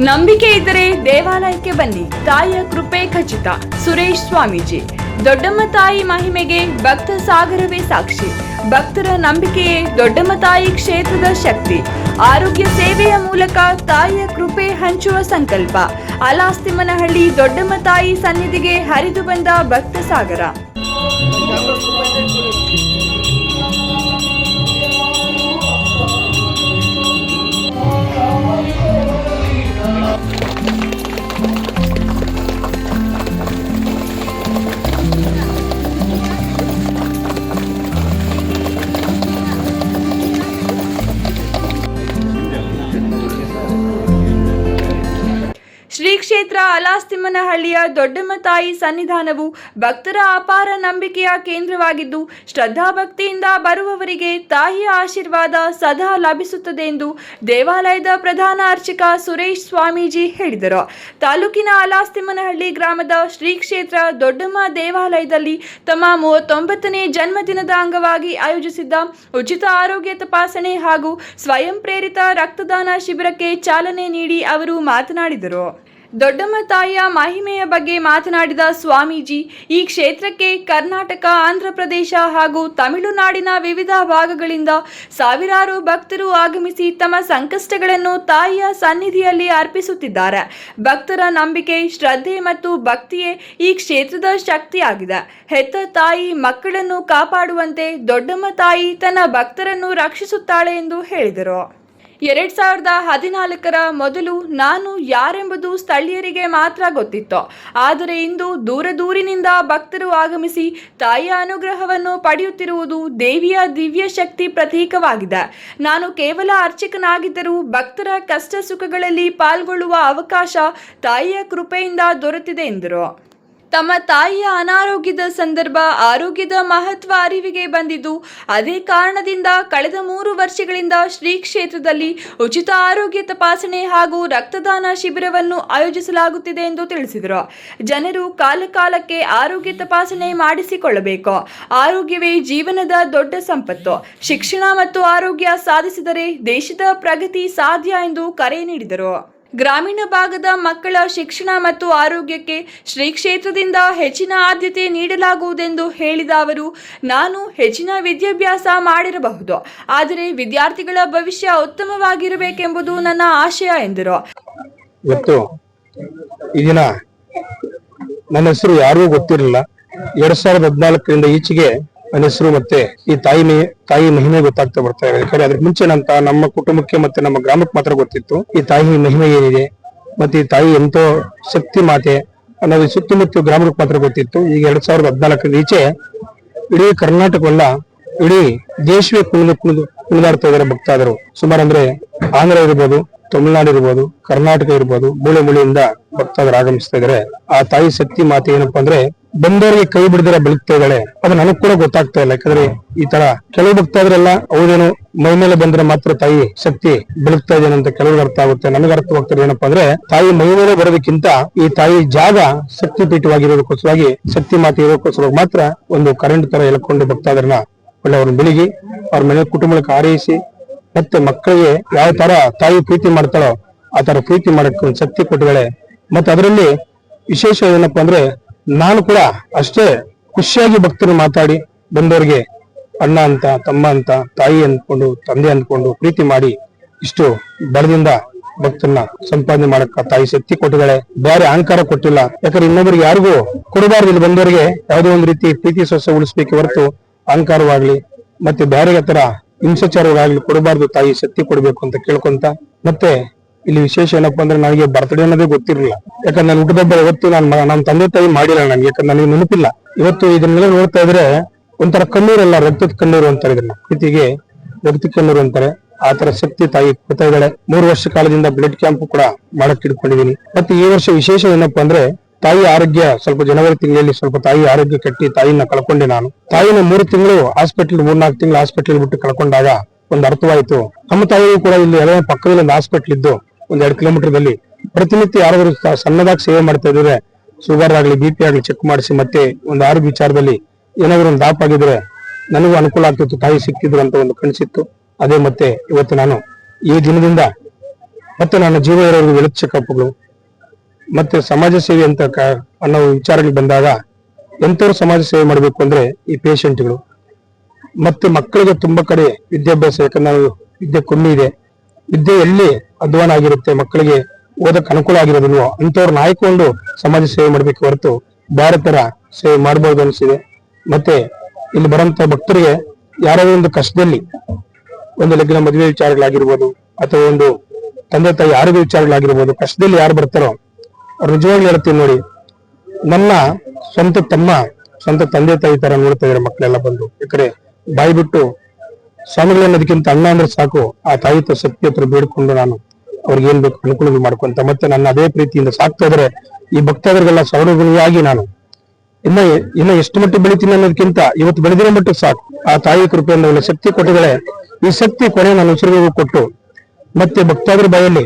ನಂಬಿಕೆ ಇದ್ದರೆ ದೇವಾಲಯಕ್ಕೆ ಬನ್ನಿ, ತಾಯಿಯ ಕೃಪೆ ಖಚಿತ. ಸುರೇಶ್ ಸ್ವಾಮೀಜಿ. ದೊಡ್ಡಮ್ಮ ತಾಯಿ ಮಹಿಮೆಗೆ ಭಕ್ತ ಸಾಗರವೇ ಸಾಕ್ಷಿ. ಭಕ್ತರ ನಂಬಿಕೆಯೇ ದೊಡ್ಡಮ್ಮ ತಾಯಿ ಕ್ಷೇತ್ರದ ಶಕ್ತಿ. ಆರೋಗ್ಯ ಸೇವೆಯ ಮೂಲಕ ತಾಯಿಯ ಕೃಪೆ ಹಂಚುವ ಸಂಕಲ್ಪ. ಅಲಾಸ್ತಿಮ್ಮನಹಳ್ಳಿ ದೊಡ್ಡಮ್ಮ ತಾಯಿ ಸನ್ನಿಧಿಗೆ ಹರಿದು ಬಂದ ಭಕ್ತ ಸಾಗರ. ಶ್ರೀ ಕ್ಷೇತ್ರ ಅಲಾಸ್ತಿಮ್ಮನಹಳ್ಳಿಯ ದೊಡ್ಡಮ್ಮ ತಾಯಿ ಸನ್ನಿಧಾನವು ಭಕ್ತರ ಅಪಾರ ನಂಬಿಕೆಯ ಕೇಂದ್ರವಾಗಿದ್ದು, ಶ್ರದ್ಧಾಭಕ್ತಿಯಿಂದ ಬರುವವರಿಗೆ ತಾಯಿಯ ಆಶೀರ್ವಾದ ಸದಾ ಲಭಿಸುತ್ತದೆ ಎಂದು ದೇವಾಲಯದ ಪ್ರಧಾನ ಅರ್ಚಕ ಸುರೇಶ್ ಸ್ವಾಮೀಜಿ ಹೇಳಿದರು. ತಾಲೂಕಿನ ಅಲಾಸ್ತಿಮ್ಮನಹಳ್ಳಿ ಗ್ರಾಮದ ಶ್ರೀ ಕ್ಷೇತ್ರ ದೊಡ್ಡಮ್ಮ ದೇವಾಲಯದಲ್ಲಿ ತಮ್ಮ 39ನೇ ಜನ್ಮದಿನದ ಅಂಗವಾಗಿ ಆಯೋಜಿಸಿದ್ದ ಉಚಿತ ಆರೋಗ್ಯ ತಪಾಸಣೆ ಹಾಗೂ ಸ್ವಯಂ ಪ್ರೇರಿತ ರಕ್ತದಾನ ಶಿಬಿರಕ್ಕೆ ಚಾಲನೆ ನೀಡಿ ಅವರು ಮಾತನಾಡಿದರು. ದೊಡ್ಡಮ್ಮ ತಾಯಿಯ ಮಹಿಮೆಯ ಬಗ್ಗೆ ಮಾತನಾಡಿದ ಸ್ವಾಮೀಜಿ, ಈ ಕ್ಷೇತ್ರಕ್ಕೆ ಕರ್ನಾಟಕ, ಆಂಧ್ರಪ್ರದೇಶ ಹಾಗೂ ತಮಿಳುನಾಡಿನ ವಿವಿಧ ಭಾಗಗಳಿಂದ ಸಾವಿರಾರು ಭಕ್ತರು ಆಗಮಿಸಿ ತಮ್ಮ ಸಂಕಷ್ಟಗಳನ್ನು ತಾಯಿಯ ಸನ್ನಿಧಿಯಲ್ಲಿ ಅರ್ಪಿಸುತ್ತಿದ್ದಾರೆ. ಭಕ್ತರ ನಂಬಿಕೆ, ಶ್ರದ್ಧೆ ಮತ್ತು ಭಕ್ತಿಯೇ ಈ ಕ್ಷೇತ್ರದ ಶಕ್ತಿಯಾಗಿದೆ. ಹೆತ್ತ ತಾಯಿ ಮಕ್ಕಳನ್ನು ಕಾಪಾಡುವಂತೆ ದೊಡ್ಡಮ್ಮ ತಾಯಿ ತನ್ನ ಭಕ್ತರನ್ನು ರಕ್ಷಿಸುತ್ತಾಳೆ ಎಂದು ಹೇಳಿದರು. 2014ರ ಮೊದಲು ನಾನು ಯಾರೆಂಬುದು ಸ್ಥಳೀಯರಿಗೆ ಮಾತ್ರ ಗೊತ್ತಿತ್ತು. ಆದರೆ ಇಂದು ದೂರದೂರಿನಿಂದ ಭಕ್ತರು ಆಗಮಿಸಿ ತಾಯಿಯ ಅನುಗ್ರಹವನ್ನು ಪಡೆಯುತ್ತಿರುವುದು ದೇವಿಯ ದಿವ್ಯ ಶಕ್ತಿ ಪ್ರತೀಕವಾಗಿದೆ. ನಾನು ಕೇವಲ ಅರ್ಚಕನಾಗಿದ್ದರೂ ಭಕ್ತರ ಕಷ್ಟ ಸುಖಗಳಲ್ಲಿ ಪಾಲ್ಗೊಳ್ಳುವ ಅವಕಾಶ ತಾಯಿಯ ಕೃಪೆಯಿಂದ ದೊರೆತಿದೆ ಎಂದರು. ತಮ್ಮ ತಾಯಿಯ ಅನಾರೋಗ್ಯದ ಸಂದರ್ಭ ಆರೋಗ್ಯದ ಮಹತ್ವ ಅರಿವಿಗೆ ಬಂದಿದ್ದು, ಅದೇ ಕಾರಣದಿಂದ ಕಳೆದ 3 ವರ್ಷಗಳಿಂದ ಶ್ರೀ ಕ್ಷೇತ್ರದಲ್ಲಿ ಉಚಿತ ಆರೋಗ್ಯ ತಪಾಸಣೆ ಹಾಗೂ ರಕ್ತದಾನ ಶಿಬಿರವನ್ನು ಆಯೋಜಿಸಲಾಗುತ್ತಿದೆ ಎಂದು ತಿಳಿಸಿದರು. ಜನರು ಕಾಲಕಾಲಕ್ಕೆ ಆರೋಗ್ಯ ತಪಾಸಣೆ ಮಾಡಿಸಿಕೊಳ್ಳಬೇಕು. ಆರೋಗ್ಯವೇ ಜೀವನದ ದೊಡ್ಡ ಸಂಪತ್ತು. ಶಿಕ್ಷಣ ಮತ್ತು ಆರೋಗ್ಯ ಸಾಧಿಸಿದರೆ ದೇಶದ ಪ್ರಗತಿ ಸಾಧ್ಯ ಎಂದು ಕರೆ ನೀಡಿದರು. ಗ್ರಾಮೀಣ ಭಾಗದ ಮಕ್ಕಳ ಶಿಕ್ಷಣ ಮತ್ತು ಆರೋಗ್ಯಕ್ಕೆ ಶ್ರೀ ಕ್ಷೇತ್ರದಿಂದ ಹೆಚ್ಚಿನ ಆದ್ಯತೆ ನೀಡಲಾಗುವುದೆಂದು ಹೇಳಿದ ಅವರು, ನಾನು ಹೆಚ್ಚಿನ ವಿದ್ಯಾಭ್ಯಾಸ ಮಾಡಿರಬಹುದು, ಆದರೆ ವಿದ್ಯಾರ್ಥಿಗಳ ಭವಿಷ್ಯ ಉತ್ತಮವಾಗಿರಬೇಕೆಂಬುದು ನನ್ನ ಆಶಯ ಎಂದರು. ಇವತ್ತು ಈ ದಿನ ನನ್ನ ಹೆಸರು ಯಾರಿಗೂ ಗೊತ್ತಿರಲಿಲ್ಲ. 2014ರಿಂದ ಈಚೆಗೆ ನನ್ನ ಹೆಸರು ಮತ್ತೆ ಈ ತಾಯಿ ಮಹಿಮೆ ಗೊತ್ತಾಗ್ತಾ ಬರ್ತಾ ಇದೆ. ಯಾಕಂದ್ರೆ ಅದ್ರ ಮುಂಚೆ ನಮ್ಮ ಕುಟುಂಬಕ್ಕೆ ಮತ್ತೆ ನಮ್ಮ ಗ್ರಾಮಕ್ಕೆ ಮಾತ್ರ ಗೊತ್ತಿತ್ತು ಈ ತಾಯಿ ಮಹಿಮೆ ಏನಿದೆ, ಮತ್ತೆ ಈ ತಾಯಿ ಎಂತೋ ಶಕ್ತಿ ಮಾತೆ ಅನ್ನೋದು ಸುತ್ತಮುತ್ತ ಗ್ರಾಮಕ್ಕೆ ಮಾತ್ರ ಗೊತ್ತಿತ್ತು. ಈಗ 2014ರಿಂದ ಈಚೆ ಇಡೀ ಕರ್ನಾಟಕವಲ್ಲ, ಇಡೀ ದೇಶವೇ ಕುಣಿದಾಡ್ತಾ ಇದಾರೆ ಭಕ್ತಾದರು. ಸುಮಾರು ಅಂದ್ರೆ ಆಂಧ್ರ ಇರ್ಬೋದು, ತಮಿಳುನಾಡು ಇರ್ಬೋದು, ಕರ್ನಾಟಕ ಇರ್ಬೋದು, ಮೂಲೆ ಮೂಲೆಯಿಂದ ಭಕ್ತಾದರು ಆಗಮಿಸ್ತಾ ಇದಾರೆ. ಆ ತಾಯಿ ಶಕ್ತಿ ಮಾತೆ ಏನಪ್ಪಾ ಅಂದ್ರೆ ಬಂದವರಿಗೆ ಕೈ ಬಿಡದಿರ ಬೆಳಗ್ತಾ ಇದ್ದಾಳೆ. ಅದು ನನಗ್ ಕೂಡ ಗೊತ್ತಾಗ್ತಾ ಇಲ್ಲ. ಯಾಕಂದ್ರೆ ಈ ತರ ಕೆಲವು ಭಕ್ತಾದ್ರೆಲ್ಲ ಹೌದೇನು ಮೈ ಮೇಲೆ ಬಂದ್ರೆ ಮಾತ್ರ ತಾಯಿ ಶಕ್ತಿ ಬೆಳಗ್ತಾ ಇದ್ದೇನೆ ಅಂತ ಕೆಲವ್ರಿಗೆ ಅರ್ಥ ಆಗುತ್ತೆ. ನನಗೆ ಅರ್ಥವಾಗ್ತದೆ ಏನಪ್ಪಾ ಅಂದ್ರೆ ತಾಯಿ ಮೈ ಮೇಲೆ ಬರೋದಕ್ಕಿಂತ ಈ ತಾಯಿ ಜಾಗ ಶಕ್ತಿ ಪೀಠವಾಗಿರೋದಕ್ಕೋಸ್ಕರವಾಗಿ ಶಕ್ತಿ ಮಾತೆ ಇರೋದಕ್ಕೋಸ್ಕರವಾಗಿ ಮಾತ್ರ ಒಂದು ಕರೆಂಟ್ ತರ ಎಳ್ಕೊಂಡು ಭಕ್ತಾದ್ರನ್ನ ಒಳ್ಳೆ ಅವ್ರನ್ನ ಬೆಳಿಗ್ಗೆ ಅವ್ರ ಮನೆ ಕುಟುಂಬಕ್ಕೆ ಹಾರೈಸಿ ಮತ್ತೆ ಮಕ್ಕಳಿಗೆ ಯಾವ ತರ ತಾಯಿ ಪ್ರೀತಿ ಮಾಡ್ತಾಳೋ ಆ ತರ ಪ್ರೀತಿ ಮಾಡಕ್ಕೆ ಒಂದು ಶಕ್ತಿ ಕೊಟ್ಟಿದ್ದಾಳೆ. ಮತ್ತೆ ಅದರಲ್ಲಿ ವಿಶೇಷ ಏನಪ್ಪಾ ಅಂದ್ರೆ ನಾನು ಕೂಡ ಅಷ್ಟೇ ಖುಷಿಯಾಗಿ ಭಕ್ತರು ಮಾತಾಡಿ ಬಂದವರಿಗೆ ಅಣ್ಣ ಅಂತ, ತಮ್ಮ ಅಂತ, ತಾಯಿ ಅಂದ್ಕೊಂಡು, ತಂದೆ ಅಂದ್ಕೊಂಡು ಪ್ರೀತಿ ಮಾಡಿ ಇಷ್ಟು ಬಡದಿಂದ ಭಕ್ತರನ್ನ ಸಂಪಾದನೆ ಮಾಡಕ್ಕ ತಾಯಿ ಶಕ್ತಿ ಕೊಟ್ಟಿದ್ದಾಳೆ. ಬೇರೆ ಅಹಂಕಾರ ಕೊಟ್ಟಿಲ್ಲ. ಯಾಕಂದ್ರೆ ಇನ್ನೊಬ್ಬರಿಗೆ ಯಾರಿಗೂ ಕೊಡಬಾರ್ದು. ಇಲ್ಲಿ ಬಂದವರಿಗೆ ಯಾವುದೋ ಒಂದು ರೀತಿ ಪ್ರೀತಿ ಸೊಸೆ ಉಳಿಸ್ಬೇಕೆ ಹೊರತು ಅಹಂಕಾರವಾಗ್ಲಿ ಮತ್ತೆ ಬೇರೆ ತರ ಹಿಂಸಾಚಾರವಾಗ್ಲಿ ಕೊಡಬಾರ್ದು. ತಾಯಿ ಶಕ್ತಿ ಕೊಡ್ಬೇಕು ಅಂತ ಕೇಳ್ಕೊಂತ, ಮತ್ತೆ ಇಲ್ಲಿ ವಿಶೇಷ ಏನಪ್ಪಾ ಅಂದ್ರೆ ನನಗೆ ಬರ್ತಡೇ ಅನ್ನೋದೇ ಗೊತ್ತಿರಲಿಲ್ಲ. ಯಾಕಂದ್ರೆ ನಾನು ಹುಟ್ಟದಬ್ಬ ಇವತ್ತು ನನ್ನ ತಂದೆ ತಾಯಿ ಮಾಡಿಲ್ಲ ನನಗೆ, ಯಾಕಂದ್ರೆ ನನಗೆ ನೆನಪಿಲ್ಲ. ಇವತ್ತು ಇದನ್ನೆಲ್ಲ ನೋಡ್ತಾ ಇದ್ರೆ ಒಂಥರ ಕಣ್ಣೀರಲ್ಲ, ರಕ್ತದ ಕಣ್ಣೀರು ಅಂತಾರೆ ಇದನ್ನ. ಪ್ರೀತಿಗೆ ರಕ್ತ ಕಣ್ಣೀರು ಅಂತಾರೆ. ಆ ತರ ಶಕ್ತಿ ತಾಯಿ ಕೊಡ್ತಾ ಇದ್ದಾಳೆ. 3 ವರ್ಷ ಕಾಲದಿಂದ ಬ್ಲಡ್ ಕ್ಯಾಂಪ್ ಕೂಡ ಮಾಡಕ್ ಇಟ್ಕೊಂಡಿದೀನಿ. ಮತ್ತೆ ಈ ವರ್ಷ ವಿಶೇಷ ಏನಪ್ಪಾ ಅಂದ್ರೆ ತಾಯಿ ಆರೋಗ್ಯ ಸ್ವಲ್ಪ ಜನವರಿ ತಿಂಗಳಲ್ಲಿ ಸ್ವಲ್ಪ ತಾಯಿ ಆರೋಗ್ಯ ಕೆಟ್ಟಿ ತಾಯಿನ ಕಳ್ಕೊಂಡೆ ನಾನು. ತಾಯಿನ 3 ತಿಂಗಳು ಹಾಸ್ಪಿಟಲ್, 3-4 ತಿಂಗಳು ಹಾಸ್ಪಿಟಲ್ ಬಿಟ್ಟು ಕಳ್ಕೊಂಡಾಗ ಒಂದು ಅರ್ಥವಾಯ್ತು. ನಮ್ಮ ತಾಯಿಗೂ ಕೂಡ ಇಲ್ಲಿ ಎಲ್ಲ ಪಕ್ಕದಲ್ಲಿ ಒಂದು ಹಾಸ್ಪಿಟಲ್ ಇದ್ದು 1-2 ಕಿಲೋಮೀಟರ್ದಲ್ಲಿ ಪ್ರತಿನಿತ್ಯ ಯಾರಾದ್ರೂ ಸಣ್ಣದಾಗಿ ಸೇವೆ ಮಾಡ್ತಾ ಇದ್ರೆ ಶುಗರ್ ಆಗ್ಲಿ BP ಆಗ್ಲಿ ಚೆಕ್ ಮಾಡಿಸಿ ಮತ್ತೆ ಒಂದು ಆರೋಗ್ಯ ವಿಚಾರದಲ್ಲಿ ಏನಾದ್ರು ಒಂದು ದಾಪ್ ಆಗಿದ್ರೆ ನನಗೂ ಅನುಕೂಲ ಆಗ್ತಿತ್ತು, ತಾಯಿ ಸಿಕ್ತಿದ್ರು ಅಂತ ಒಂದು ಕನಸಿತ್ತು. ಅದೇ ಮತ್ತೆ ಇವತ್ತು ನಾನು ಈ ದಿನದಿಂದ ಮತ್ತೆ ನನ್ನ ಜೀವ ಇರೋರು ಹೆಲ್ತ್ ಚೆಕಪ್ಗಳು ಮತ್ತೆ ಸಮಾಜ ಸೇವೆ ಅಂತ ಅನ್ನೋ ವಿಚಾರಗಳು ಬಂದಾಗ ಎಂತವ್ರು ಸಮಾಜ ಸೇವೆ ಮಾಡಬೇಕು ಅಂದ್ರೆ ಈ ಪೇಷಂಟ್ಗಳು ಮತ್ತೆ ಮಕ್ಕಳಿಗೆ ತುಂಬಾ ಕಡೆ ವಿದ್ಯಾಭ್ಯಾಸ, ಯಾಕಂದ್ರೆ ನಾವು ವಿದ್ಯೆ ಕಮ್ಮಿ ಇದೆ, ವಿದ್ಯೆ ಎಲ್ಲಿ ಅಧ್ವಾನ ಆಗಿರುತ್ತೆ, ಮಕ್ಕಳಿಗೆ ಓದಕ್ಕೆ ಅನುಕೂಲ ಆಗಿರೋದಿಲ್ವೋ ಅಂತವ್ರನ್ನ ಆಯ್ಕೊಂಡು ಸಮಾಜ ಸೇವೆ ಮಾಡ್ಬೇಕು ಹೊರತು ಬೇರೆ ತರ ಸೇವೆ ಮಾಡಬಹುದು ಅನಿಸಿದೆ. ಮತ್ತೆ ಇಲ್ಲಿ ಬರುವಂತ ಭಕ್ತರಿಗೆ ಯಾರೋ ಒಂದು ಕಷ್ಟದಲ್ಲಿ, ಒಂದು ಲಗ್ನ ಮದುವೆ ವಿಚಾರಗಳಾಗಿರ್ಬೋದು ಅಥವಾ ಒಂದು ತಂದೆ ತಾಯಿ ಆರೋಗ್ಯ ವಿಚಾರಗಳಾಗಿರ್ಬೋದು, ಕಷ್ಟದಲ್ಲಿ ಯಾರು ಬರ್ತಾರೋ ಅವ್ರು ನಿಜವಾಗ್ಲೂ ಹೇಳ್ತೀನಿ ನೋಡಿ, ನನ್ನ ಸ್ವಂತ ತಮ್ಮ, ಸ್ವಂತ ತಂದೆ ತಾಯಿ ತರ ನೋಡ್ತಾ ಇದಾರೆ ಮಕ್ಕಳೆಲ್ಲ ಬಂದು. ಯಾಕಂದ್ರೆ ಬಾಯಿ ಬಿಟ್ಟು ಸ್ವಾಮಿಗಳನ್ನೋದಕ್ಕಿಂತ ಅಣ್ಣ ಅಂದ್ರೆ ಸಾಕು, ಆ ತಾಯಿ ಶಕ್ತಿ ಹತ್ರ ಬೇಡ್ಕೊಂಡು ನಾನು ಅವ್ರಿಗೆ ಏನ್ ಬೇಕು ಅನುಕೂಲ ಮಾಡ್ಕೊಂತ ಮತ್ತೆ ನನ್ನ ಅದೇ ಪ್ರೀತಿಯಿಂದ ಸಾಕ್ತಾ ಇದ್ರೆ ಈ ಭಕ್ತಾದರಿಗೆಲ್ಲ ಸರ್ವಗುಣಿಯಾಗಿ ನಾನು ಇನ್ನ ಎಷ್ಟು ಮಟ್ಟಿಗೆ ಬೆಳಿತೀನಿ ಅನ್ನೋದಕ್ಕಿಂತ ಇವತ್ತು ಬೆಳೆದಿರೋ ಮಟ್ಟಿಗೆ ಸಾಕು. ಆ ತಾಯಿ ಕೃಪೆಯಿಂದ ಒಳ್ಳೆ ಶಕ್ತಿ ಕೊಟ್ಟಿದ್ದಾಳೆ. ಈ ಶಕ್ತಿ ಕೊನೆ ನಾನು ಉಸಿರಿಗೂ ಕೊಟ್ಟು ಮತ್ತೆ ಭಕ್ತಾದ್ರ ಬಾಯಲ್ಲಿ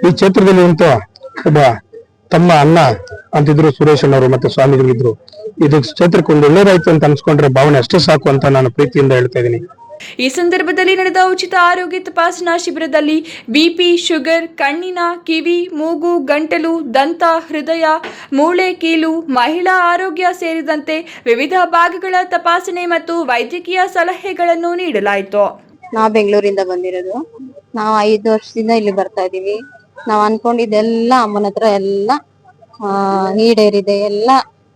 ಈ ಕ್ಷೇತ್ರದಲ್ಲಿ ಅಂತ ಒಬ್ಬ ತಮ್ಮ ಅಣ್ಣ ಅಂತಿದ್ರು ಸುರೇಶ್ ಅಣ್ಣವರು ಮತ್ತೆ ಸ್ವಾಮಿಗಳಿದ್ರು. ಇದು ಕ್ಷೇತ್ರಕ್ಕೆ ಒಂದು ಒಳ್ಳೇದಾಯ್ತು ಅಂತ ಅನ್ಸ್ಕೊಂಡ್ರೆ ಭಾವನೆ ಅಷ್ಟೇ ಸಾಕು ಅಂತ ನಾನು ಪ್ರೀತಿಯಿಂದ ಹೇಳ್ತಾ ಇದ್ದೀನಿ. ಈ ಸಂದರ್ಭದಲ್ಲಿ ನಡೆದ ಉಚಿತ ಆರೋಗ್ಯ ತಪಾಸಣಾ ಶಿಬಿರದಲ್ಲಿ ಬಿಪಿ, ಶುಗರ್, ಕಣ್ಣಿನ, ಕಿವಿ, ಮೂಗು, ಗಂಟಲು, ದಂತ, ಹೃದಯ, ಮೂಳೆ, ಕೀಲು, ಮಹಿಳಾ ಆರೋಗ್ಯ ಸೇರಿದಂತೆ ವಿವಿಧ ಭಾಗಗಳ ತಪಾಸಣೆ ಮತ್ತು ವೈದ್ಯಕೀಯ ಸಲಹೆಗಳನ್ನು ನೀಡಲಾಯಿತು. ನಾವು ಬೆಂಗಳೂರಿಂದ ಬಂದಿರೋದು. ನಾವು 5 ವರ್ಷದಿಂದ ಇಲ್ಲಿ ಬರ್ತಾ ಇದೀವಿ. ನಾವು ಅನ್ಕೊಂಡಿದ್ದೆಲ್ಲ ಅಮ್ಮನ ಹತ್ರ ಎಲ್ಲ ಈಡೇರಿದೆ. ಎಲ್ಲ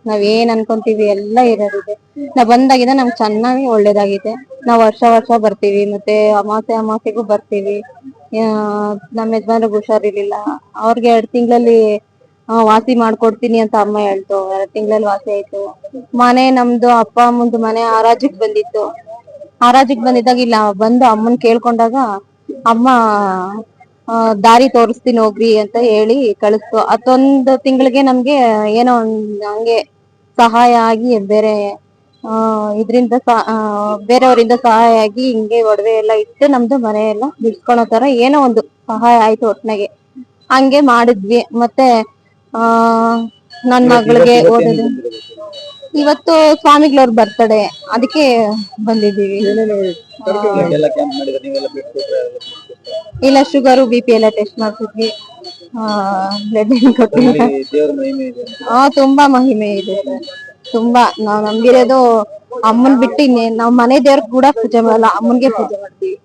ನಾವ್ ಏನ್ ಅನ್ಕೊಂತೀವಿ ಎಲ್ಲ ಇರೋದಿದೆ. ನಾವ್ ಬಂದಾಗಿಂದ ನಮ್ಗೆ ಚೆನ್ನಾಗಿ ಒಳ್ಳೇದಾಗಿದೆ. ನಾವ್ ವರ್ಷ ಬರ್ತೀವಿ, ಮತ್ತೆ ಅಮಾಸೆಗೂ ಬರ್ತೀವಿ. ನಮ್ಮ ಯಜಮಾನ್ರಿಗೆ ಹುಷಾರಿರ್ಲಿಲ್ಲ, ಅವ್ರಿಗೆ 2 ತಿಂಗಳಲ್ಲಿ ವಾಸಿ ಮಾಡ್ಕೊಡ್ತೀನಿ ಅಂತ ಅಮ್ಮ ಹೇಳ್ತು. 2 ತಿಂಗಳಲ್ಲಿ ವಾಸಿ ಆಯ್ತು. ಮನೆ ನಮ್ದು ಅಪ್ಪ ಅಮ್ಮಂದು ಮನೆ ಹರಾಜಿಗೆ ಬಂದಿತ್ತು. ಹರಾಜಿಗೆ ಬಂದಿದ್ದಾಗ ಇಲ್ಲ ಬಂದು ಅಮ್ಮನ್ ಕೇಳ್ಕೊಂಡಾಗ ಅಮ್ಮ ದಾರಿ ತೋರಿಸ್ತೀನಿ ಹೋಗ್ರಿ ಅಂತ ಹೇಳಿ ಕಳಿಸ್ತು. 1 ತಿಂಗಳಿಗೆ ನಮ್ಗೆ ಏನೋ ಹಂಗೆ ಸಹಾಯ ಆಗಿ ಬೇರೆ ಇದ್ರಿಂದ ಬೇರೆಯವರಿಂದ ಸಹಾಯ ಆಗಿ ಹಿಂಗೆ ಒಡವೆ ಎಲ್ಲ ಇಟ್ಟು ನಮ್ದು ಮನೆ ಎಲ್ಲ ಬಿಡ್ಸ್ಕೊಳೋ ತರ ಏನೋ ಒಂದು ಸಹಾಯ ಆಯ್ತು ಒಟ್ನಾಗೆ. ಹಂಗೆ ಮಾಡಿದ್ವಿ. ಮತ್ತೆ ನನ್ ಮಗಳಿಗೆ ಓದೋದು ಇವತ್ತು ಸ್ವಾಮಿಗಳವ್ರ ಬರ್ತಡೆ, ಅದಕ್ಕೆ ಬಂದಿದ್ದೀವಿ. ಇಲ್ಲ ಶುಗರು ಬಿಪಿ ಎಲ್ಲ ಟೆಸ್ಟ್ ಮಾಡ್ತಿದ್ವಿ. ಬ್ಲಡ್ ಕೊಟ್ಟಿಲ್ಲ. ತುಂಬಾ ಮಹಿಮೆ ಇದೆ ಸರ್. ತುಂಬಾ ನಾವ್ ನಂಬಿರೋದು ಅಮ್ಮನ್ ಬಿಟ್ಟು ನಾವ್ ಮನೆ ದೇವ್ರ ಕೂಡ ಪೂಜೆ ಮಾಡಲ್ಲ, ಅಮ್ಮನ್ಗೆ ಪೂಜೆ ಮಾಡ್ತೀವಿ.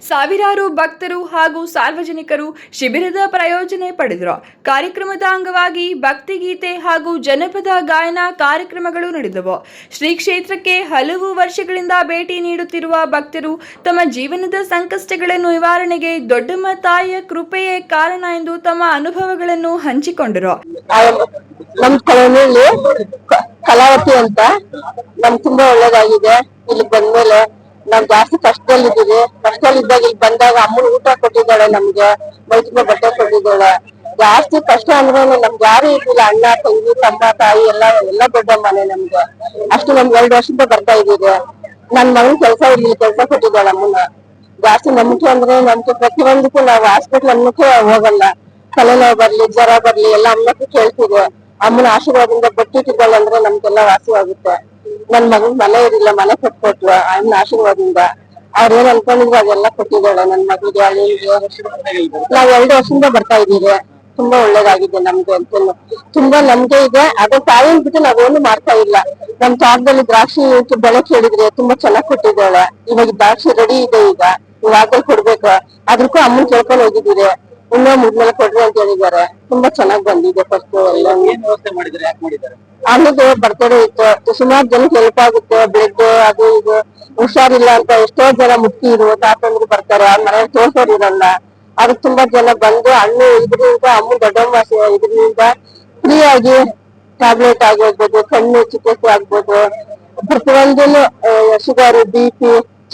ಸಾವಿರಾರು ಭಕ್ತರು ಹಾಗೂ ಸಾರ್ವಜನಿಕರು ಶಿಬಿರದ ಪ್ರಯೋಜನ ಪಡೆದರು. ಕಾರ್ಯಕ್ರಮದ ಅಂಗವಾಗಿ ಭಕ್ತಿಗೀತೆ ಹಾಗೂ ಜನಪದ ಗಾಯನ ಕಾರ್ಯಕ್ರಮಗಳು ನಡೆದವು. ಶ್ರೀ ಕ್ಷೇತ್ರಕ್ಕೆ ಹಲವು ವರ್ಷಗಳಿಂದ ಭೇಟಿ ನೀಡುತ್ತಿರುವ ಭಕ್ತರು ತಮ್ಮ ಜೀವನದ ಸಂಕಷ್ಟಗಳ ನಿವಾರಣೆಗೆ ದೊಡ್ಡಮ್ಮ ತಾಯಿಯ ಕೃಪೆಯೇ ಕಾರಣ ಎಂದು ತಮ್ಮ ಅನುಭವಗಳನ್ನು ಹಂಚಿಕೊಂಡರು. ನಮ್ ಕಾಲೋನಿಯಲ್ಲಿ ಕಲಾವತಿ ಅಂತ ನಮ್ಗೆ ತುಂಬಾ ಒಳ್ಳೇದಾಗಿದೆ. ಇಲ್ಲಿ ಬಂದ್ಮೇಲೆ ನಾವ್ ಜಾಸ್ತಿ ಕಷ್ಟದಲ್ಲಿದ್ದೀವಿ. ಕಷ್ಟದಲ್ಲಿದ್ದಾಗ ಇಲ್ಲಿ ಬಂದಾಗ ಅಮ್ಮನ ಊಟ ಕೊಟ್ಟಿದ್ದಾಳೆ, ನಮ್ಗೆ ಮೈ ತುಂಬಾ ಬಟ್ಟೆ ಕೊಟ್ಟಿದ್ದಾಳೆ. ಜಾಸ್ತಿ ಕಷ್ಟ ಅಂದ್ರೆ ನಮ್ಗೆ ಯಾರು ಇರ್ಲಿಲ್ಲ. ಅಣ್ಣ, ತಂಗಿ, ತಮ್ಮ, ತಾಯಿ ಎಲ್ಲ ದೊಡ್ಡಮ್ಮನೆ ನಮ್ಗೆ. ಅಷ್ಟು ನಮ್ಗೆ 2 ವರ್ಷದಿಂದ ಬರ್ತಾ ಇದ್ದೀವಿ. ನನ್ ಮಗನ್ ಕೆಲಸ ಇರ್ಲಿಲ್ಲ, ಕೆಲಸ ಕೊಟ್ಟಿದ್ದಾಳೆ ಅಮ್ಮನ. ಜಾಸ್ತಿ ನಂಬಿಕೆ ಅಂದ್ರೆ ನಮ್ಗೆ ಪ್ರತಿಯೊಂದಕ್ಕೂ ನಾವು ಹಾಸ್ಪಿಟ್ಲ್ ಅನ್ನಕ್ಕೆ ಹೋಗಲ್ಲ. ತಲೆನೋವು ಬರ್ಲಿ, ಜ್ವರ ಬರ್ಲಿ ಎಲ್ಲ ಅಮ್ಮಕ್ಕೆ ಕೇಳ್ತೀವಿ. ಅಮ್ಮನ ಆಶೀರ್ವಾದದಿಂದ ಬಟ್ಟಿಟ್ಟಿದ್ದಾಳೆ ಅಂದ್ರೆ ನಮ್ಗೆಲ್ಲ ವಾಸಿಯಾಗುತ್ತೆ. ನನ್ ಮಗನ್ ಮನೆ ಇರಲಿಲ್ಲ, ಮನೆ ಕಟ್ಕೊಟ್ಲು ಅಮ್ಮನ ಆಶೀರ್ವಾದದಿಂದ. ಅವ್ರ ಏನ್ ಅನ್ಕೊಂಡಿದ್ರು ಅದೆಲ್ಲ ಕೊಟ್ಟಿದ್ದಾಳೆ ನನ್ ಮಗಳಿಗೆ. ನಾವ್ 2 ವರ್ಷದಿಂದ ಬರ್ತಾ ಇದೀವಿ. ತುಂಬಾ ಒಳ್ಳೇದಾಗಿದೆ ನಮ್ಗೆ ಅಂತ ತುಂಬಾ ನಮ್ಗೆ ಇದೆ. ಅದ್ರ ತಾಯಿನ ಬಿಟ್ಟು ನಾವೇನು ಮಾಡ್ತಾ ಇಲ್ಲ. ನಮ್ ತೋಟದಲ್ಲಿ ದ್ರಾಕ್ಷಿ ಬೆಳೆ ಕೇಳಿದ್ರೆ ತುಂಬಾ ಚೆನ್ನಾಗ್ ಕೊಟ್ಟಿದ್ದಾಳೆ. ಇವಾಗ ದ್ರಾಕ್ಷಿ ರೆಡಿ ಇದೆ, ಇವಾಗ ಕೊಡ್ಬೇಕು. ಅದಕ್ಕೂ ಅಮ್ಮನ್ ಕೇಳ್ಕೊಂಡು ಹೋಗಿದ್ದೀರಿ, ಇನ್ನೂ 3 ಕೊಡ್ರಿ ಅಂತ ಹೇಳಿದ್ದಾರೆ. ತುಂಬಾ ಚೆನ್ನಾಗ್ ಬಂದಿದೆ. ಫಸ್ಟ್ ಆಮೇಲೆ ಬರ್ತಡೇ ಇತ್ತು, ಸುಮಾರು ಜನಕ್ಕೆ ಹೆಲ್ಪ್ ಆಗುತ್ತೆ. ಬ್ಲಡ್ ಅದು ಇದು ಹುಷಾರಿಲ್ಲ ಅಂತ ಎಷ್ಟೋ ಜನ ಮುಕ್ತಿರು ತಾತಂದ್ರು ಬರ್ತಾರೆ, ಅವ್ರ ಮನೇಲಿ ತೋರ್ಸೋರು ಇರಲ್ಲ. ಅದಕ್ಕೆ ತುಂಬಾ ಜನ ಬಂದು ಹಣ್ಣು ಇದರಿಂದ ಅಮ್ಮ ದೊಡ್ಡಮ್ಮ ಇದರಿಂದ ಫ್ರೀ ಆಗಿ ಟ್ಯಾಬ್ಲೆಟ್ ಆಗಿರ್ಬೋದು, ಕಣ್ಣು ಚಿಕಿತ್ಸೆ ಆಗ್ಬೋದು, ಪ್ರತಿಯೊಂದನ್ನು ಶುಗರ್ BP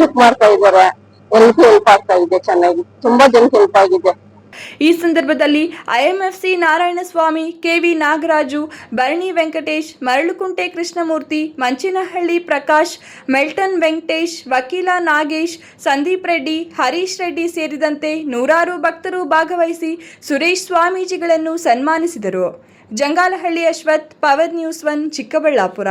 ಚೆಕ್ ಮಾಡ್ತಾ ಇದಾರೆ. ಎಲ್ರಿಗೂ ಹೆಲ್ಪ್ ಆಗ್ತಾ ಇದೆ. ಚೆನ್ನಾಗಿ ತುಂಬಾ ಜನಕ್ಕೆ ಹೆಲ್ಪ್ ಆಗಿದೆ. ಈ ಸಂದರ್ಭದಲ್ಲಿ IMFC ನಾರಾಯಣಸ್ವಾಮಿ, KV ನಾಗರಾಜು, ಭರಣಿ ವೆಂಕಟೇಶ್, ಮರಳುಕುಂಟೆ ಕೃಷ್ಣಮೂರ್ತಿ, ಮಂಚಿನಹಳ್ಳಿ ಪ್ರಕಾಶ್, ಮೆಲ್ಟನ್ ವೆಂಕಟೇಶ್, ವಕೀಲ ನಾಗೇಶ್, ಸಂದೀಪ್ ರೆಡ್ಡಿ, ಹರೀಶ್ ರೆಡ್ಡಿ ಸೇರಿದಂತೆ ನೂರಾರು ಭಕ್ತರು ಭಾಗವಹಿಸಿ ಸುರೇಶ್ ಸ್ವಾಮೀಜಿಗಳನ್ನು ಸನ್ಮಾನಿಸಿದರು. Jangalahalli Ashwath, power news 1, Chikkaballapur.